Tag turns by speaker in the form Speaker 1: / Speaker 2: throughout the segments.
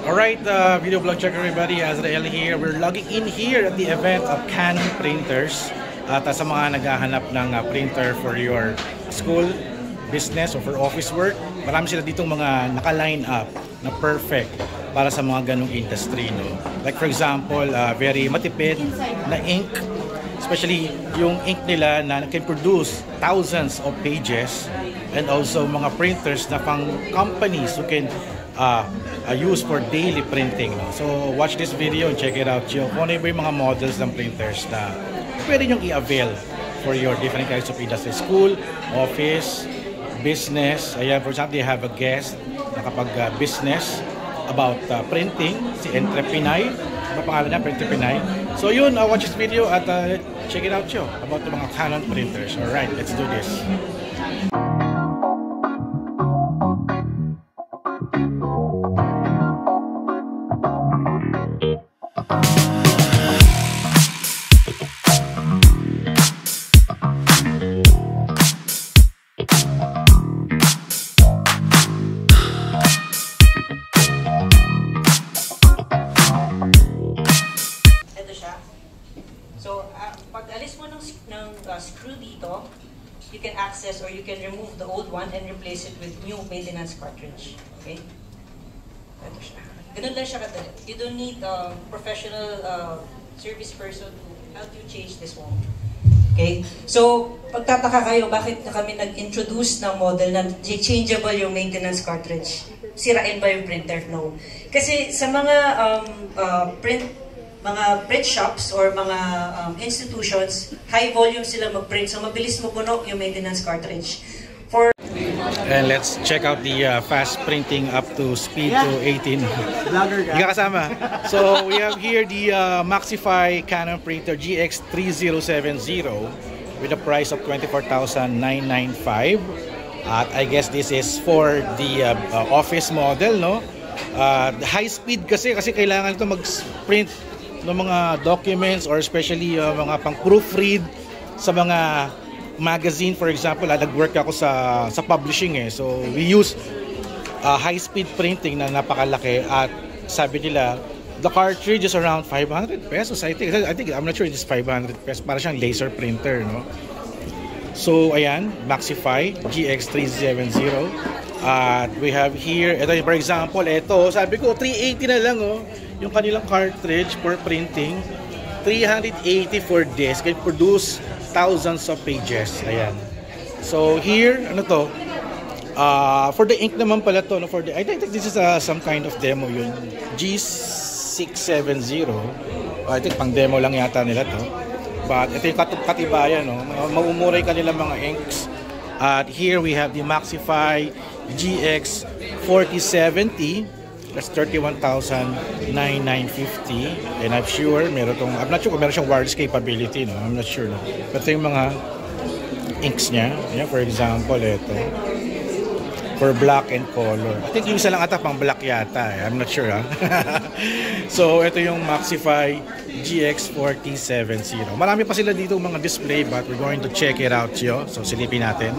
Speaker 1: Alright, video blog check everybody, Azrael here. We're logging in here at the event of Canon Printers. At sa mga naghahanap ng printer for your school, business, or for office work, marami sila ditong mga naka-line up na perfect para sa mga ganong industry. No? Like for example, very matipid na ink, especially yung ink nila na can produce thousands of pages, and also mga printers na pang companies who can use for daily printing. No? So watch this video and check it out. Kung ano ba yung mga models ng printers na pwede nyong i-avail for your different kinds of industry. School, office, business. Ayan, for example, they have a guest na kapag business about printing, si Entrepinay. Ano pangalan niya? Entrepinay. So yun, watch this video at check it out about the mga Canon printers. Alright, let's do this.
Speaker 2: So, pag alis mo ng screw dito, you can access or you can remove the old one and replace it with new maintenance cartridge. Okay? Ito siya. Ganun lang siya kadali. You don't need a professional service person to help you change this one. Okay? So, pagtataka kayo, bakit kami nag-introduce ng model na changeable yung maintenance cartridge? Sirain ba yung printer? No. Kasi sa mga print shops or mga institutions, high volume sila mag-print. So, mabilis mo puno yung maintenance cartridge.
Speaker 1: And let's check out the fast printing up to speed to 18. Hindi ka kasama. So, we have here the Maxify Canon printer GX3070 with a price of 24,995. At I guess this is for the office model, no? High speed kasi kailangan ito mag-print ng mga documents or especially mga pang-proofread sa mga magazine. For example, nag-work ako sa publishing so we use high-speed printing na napakalaki at sabi nila the cartridge is around 500 pesos. I think I'm not sure it is 500 pesos, para siyang laser printer, no? So ayan, Maxify GX370. We have here, ito for example, ito sabi ko 380 na lang yung kanilang cartridge for printing. 380 for this, can produce thousands of pages. Ayan. So here, ano to? For the ink naman pala to, no? For the, I think this is some kind of demo yun. G670. I think pang demo lang yata nila to. But ito yung katibayan, no? Maumuray kanila mga inks. At here we have the Maxify GX4070. That's 31,950, and I'm sure meron tong, I'm not sure kung meron siyang wireless capability, no? I'm not sure, no? But yung mga inks niya, yeah, for example, ito for black and color. I think yung isa lang ata pang black yata, I'm not sure, So ito yung Maxify GX4070. Marami pa sila dito mga display, but we're going to check it out, so silipin natin.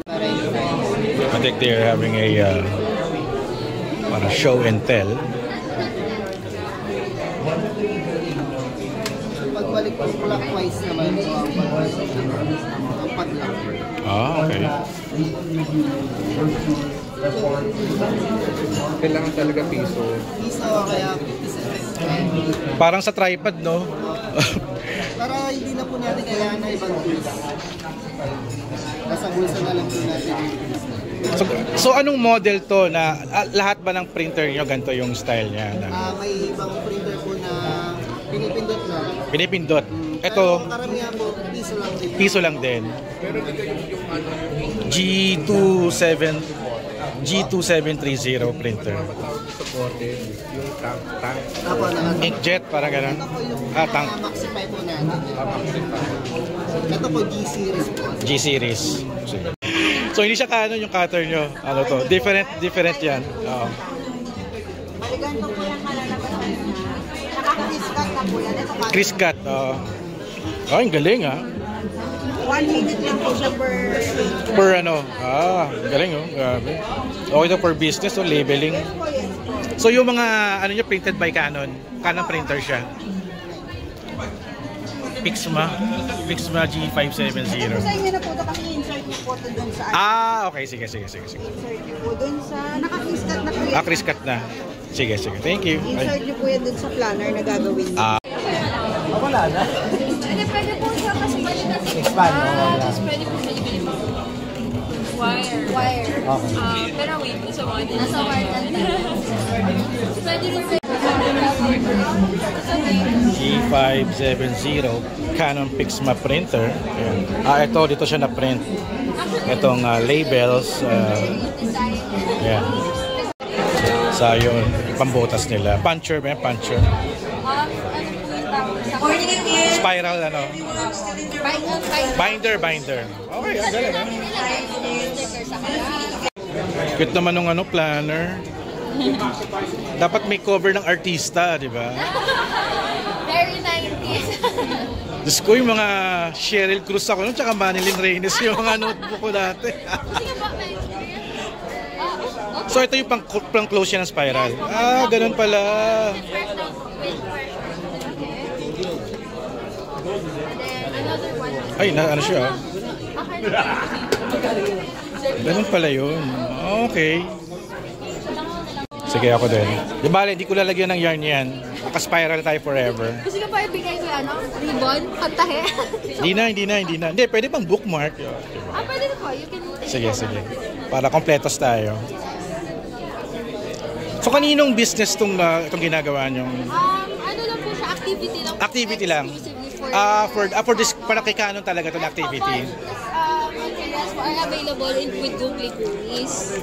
Speaker 1: I think they're having a para show and tell.
Speaker 3: Pagbalik ko clockwise naman ang pag-lock.
Speaker 1: Okay.
Speaker 4: Kailangan talaga piso.
Speaker 3: Piso kaya
Speaker 1: Parang sa tripod, no?
Speaker 3: para hindi na po natin kailangan na ibang piso. Nasa bulsa na lang po natin.
Speaker 1: So anong model to na lahat ba ng printer niyo ganito yung style niya?
Speaker 3: May ibang printer po na pinipindot na.
Speaker 1: Pinipindot. Ito
Speaker 3: karamihan po piso lang din.
Speaker 1: Piso lang din.
Speaker 4: Pero dito yung ano
Speaker 1: G2730 printer.
Speaker 4: supported, yung tank.
Speaker 1: Inkjet para ganun.
Speaker 3: Ito po yung
Speaker 1: Tank.
Speaker 3: Maxify po natin. Ito po G-series po.
Speaker 1: G-series. So hindi siya Canon yung cutter nyo. Ano to? Different yan.
Speaker 5: Balikan ko po yung malalabas na yun. Nakaka-discut na po yan.
Speaker 1: Chris Cut. Ang galing
Speaker 5: 1 minute lang po siya
Speaker 1: per ano. Galing Grabe. Okay ito for business, labeling. So yung mga ano niya printed by Canon. Canon printer siya. Pixma G570.
Speaker 5: Sa inyo na po ito kasi insert niyo po ito dun sa
Speaker 1: Okay, sige.
Speaker 5: insert niyo po dun sa naka-criscut na po yan.
Speaker 1: Chris cut na. Sige. Thank you.
Speaker 5: Insert niyo po yan dun sa planner na gagawin niyo.
Speaker 3: Wala na.
Speaker 6: Pwede po siya kasi
Speaker 3: Expand, no?
Speaker 6: tapos pwede po bili mo wire.
Speaker 3: Okay.
Speaker 6: Pero wait, nasa wire. Nasa wire na. Pwede rin
Speaker 1: G570 Canon Pixma printer. Ayan. Ito dito siya na print. Itong labels. Ayan. So yun, pambutas nila. Puncher ba yan? Puncher. Spiral ano? Binder. Okay, ang galing ha. Cute naman ng planner. Dapat may cover ng artista, di ba?
Speaker 6: very 90s.
Speaker 1: Diyos ko, yung mga Cheryl Cruz ako nun, tsaka Manilyn Reynes yung mga notebook ko dati.
Speaker 6: Sige ba, may
Speaker 1: So ito yung pang close siya ng spiral. Ganun pala. Ay, ano siya? Ganun pala yun. Okay. Sige, ako din. Di ba, hindi ko lalagyan ng yarn yan. Naka-spiral tayo forever.
Speaker 6: Gusto ka pa ibigay ko ribbon? Kantahe?
Speaker 1: Hindi na. Hindi, pwede pang bookmark.
Speaker 6: Pwede na po. You can
Speaker 1: Sige. Para kompletos tayo. So, kaninong business itong ginagawa nyo?
Speaker 6: ano lang po siya, activity lang.
Speaker 1: Exclusively for this, para kay Canon talaga itong activity.
Speaker 6: Materials are available with Google Queries.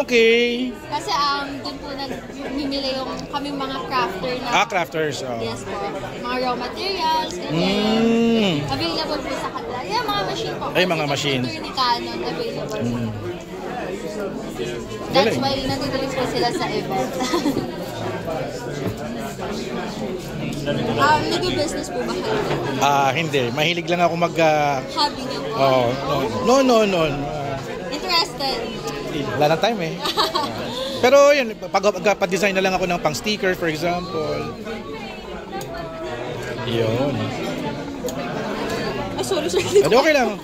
Speaker 1: Okay.
Speaker 6: Kasi doon po nagmimili yung kami mga crafter na.
Speaker 1: Crafters.
Speaker 6: Yes po. Mga raw materials. And then, available po sa kanila. Yeah, mga machine po.
Speaker 1: Ay, mga machine.
Speaker 6: Computer ni Canon available. That's why nandito po sila sa event. Nag-business po ba kayo?
Speaker 1: Hindi. Mahilig lang ako
Speaker 6: Hobby niyo po?
Speaker 1: No.
Speaker 6: Interested?
Speaker 1: Wala na time eh. Pero yun, pag-design na lang ako ng pang-sticker, for example. Yun.
Speaker 6: Sorry.
Speaker 1: Okay lang.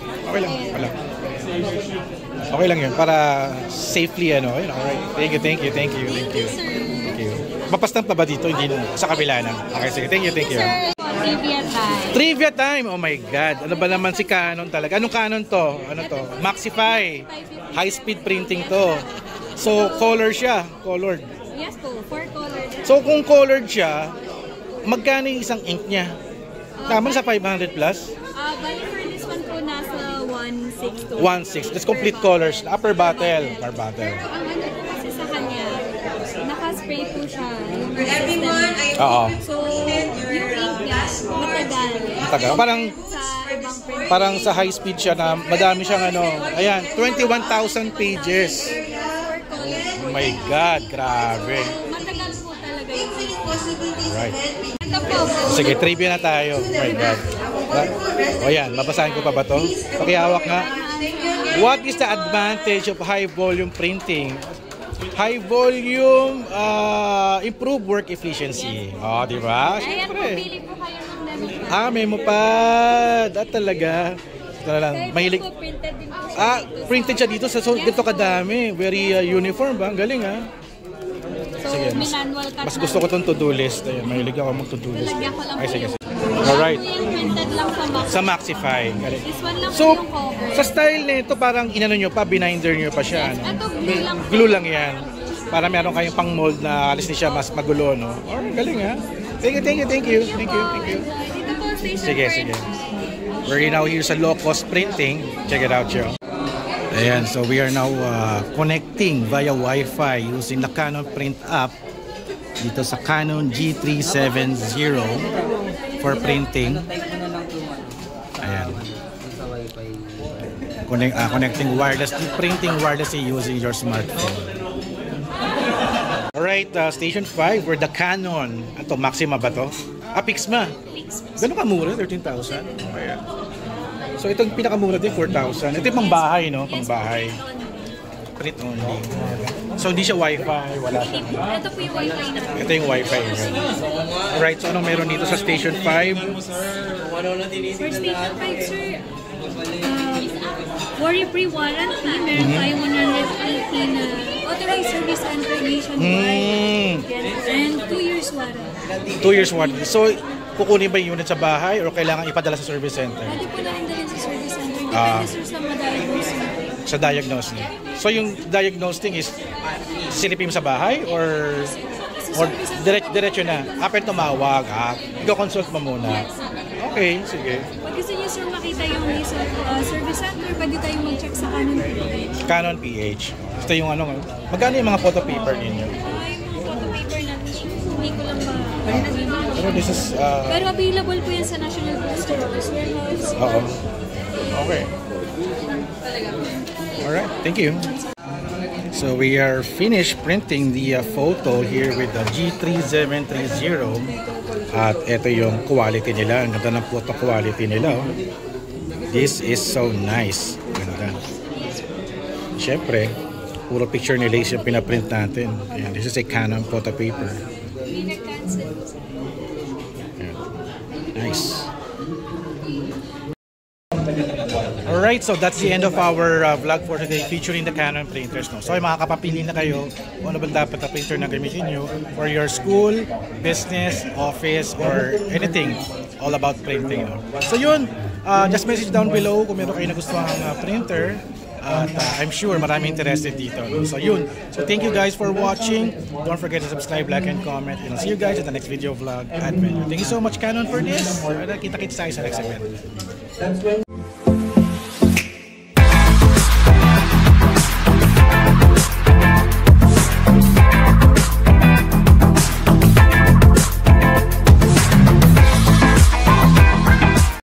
Speaker 1: Okay lang yun. Para safely, Alright. Thank you.
Speaker 6: Thank you, sir.
Speaker 1: Thank you. Mapastan pa ba dito? Hindi na. Sa kabila na. Okay, sige. Thank you.
Speaker 6: Sir, trivia time.
Speaker 1: Trivia time! Oh my God. Ano ba naman si Canon talaga? Anong Canon to? Ano to? Maxify. High-speed printing to. So, color siya. Colored.
Speaker 6: Yes po, 4 colors.
Speaker 1: So, kung colored siya, magkano yung isang ink niya? Tama sa 500 plus?
Speaker 6: Bali for this one po, nasa 1.6 to
Speaker 1: 1.6. That's complete colors. Per bottle.
Speaker 6: Pero ang ano po kasi sa kanya, naka-spray po siya.
Speaker 1: Oo.
Speaker 6: So, yung ink niya, matagal.
Speaker 1: Parang
Speaker 6: Sa ibang print.
Speaker 1: Parang sa high speed siya na madami siyang ayan, 21,000 pages. Oh my God, grabe.
Speaker 6: Matagal po talaga yung
Speaker 1: Right.
Speaker 6: ito po.
Speaker 1: Sige, trivia na tayo. Oh my God. O yan, babasahin ko pa ba to? Pakihawak nga. What is the advantage of high volume printing? High volume, improve work efficiency. Di ba?
Speaker 6: Ayan po,
Speaker 1: Siyempre.
Speaker 6: pili po kayo ng dami.
Speaker 1: Memopad. Talaga. Ito na lang. Mahilig.
Speaker 6: Po, printed din po.
Speaker 1: Printed siya dito. So, dito kadami. Very uniform ba? Ang galing
Speaker 6: So,
Speaker 1: Sige,
Speaker 6: may manual cut
Speaker 1: Mas gusto ko itong to-do list. Ayan, mahilig ako mag-to-do list.
Speaker 6: Lalagyan ko lang
Speaker 1: Ay,
Speaker 6: po
Speaker 1: sige.
Speaker 6: yung
Speaker 1: Alright.
Speaker 6: yung printed lang sa Mac.
Speaker 1: Sa Maxify. Galing.
Speaker 6: This one lang
Speaker 1: So,
Speaker 6: po yung cover.
Speaker 1: sa style nito, parang inano nyo pa, bininder nyo pa siya.
Speaker 6: Yes, ito glue lang po.
Speaker 1: Glue lang yan. Para meron kayong pang mold na alis ni siya mas magulo, no? Galing ha. Thank you.
Speaker 6: Dito po, station
Speaker 1: Sige. We're now here sa low cost printing. Check it out, yo. Ayan, so we are now connecting via Wi-Fi using the Canon Print app dito sa Canon G370 for printing. Ayan. Connecting wireless, printing wirelessly using your smartphone. Alright, station 5, we're the Canon. Ito, Maxima ba to? Pixma. Gano'n kamura? 13,000? Ayan. So itong pinakamura din, 4,000. Ito yung pangbahay, no? Pangbahay. print only. So hindi siya wifi, wala siya.
Speaker 6: Ito po yung wifi natin.
Speaker 1: Ito yung wifi niya. Alright, so anong meron dito sa Station 5?
Speaker 6: For Station 5, sir, worry-free warranty. Meron tayo 180 na authorized service center nationwide. And 2 years warranty.
Speaker 1: 2 years warranty. So, kukunin ba yung unit sa bahay or kailangan ipadala sa service center?
Speaker 6: Pwede po natin dalhin sa service center. Depende sir sa ma-diagnose mo.
Speaker 1: Sa diagnosing. So, yung diagnosing is silipin mo sa bahay or diretso na? Apen tumawag, i-consult mo muna. Okay, sige.
Speaker 6: Pag gusto niyo sir makita yung list of service center, pwede tayong mag-check sa Canon PH.
Speaker 1: Canon PH. Ito yung ano, magkano yung mga photo paper ninyo?
Speaker 6: Ay, mga photo paper natin, hindi ko lang ba.
Speaker 1: Pero this is...
Speaker 6: Pero available po yan sa National Bookstores Warehouse.
Speaker 1: Oo. Okay. Alright, thank you. So we are finished printing the photo here with the G3730 at ito yung quality nila, ang ganda ng photo quality nila. This is so nice. Ganda. Siyempre, puro picture ni Lace yung pinaprint natin. Ayan, this is a Canon photo paper. Ayan. Nice. Alright, so that's the end of our vlog for today featuring the Canon printers. No? So ay makakapapili na kayo kung ano ba dapat na printer na gamitin nyo for your school, business, office, or anything all about printing. No? So yun, just message down below kung meron kayo na gusto ang printer. At I'm sure maraming interested dito. No? So yun, so thank you guys for watching. Don't forget to subscribe, like, and comment. And I'll see you guys in the next video vlog at Venue. Thank you so much Canon for this. Kita-kita tayo sa next event.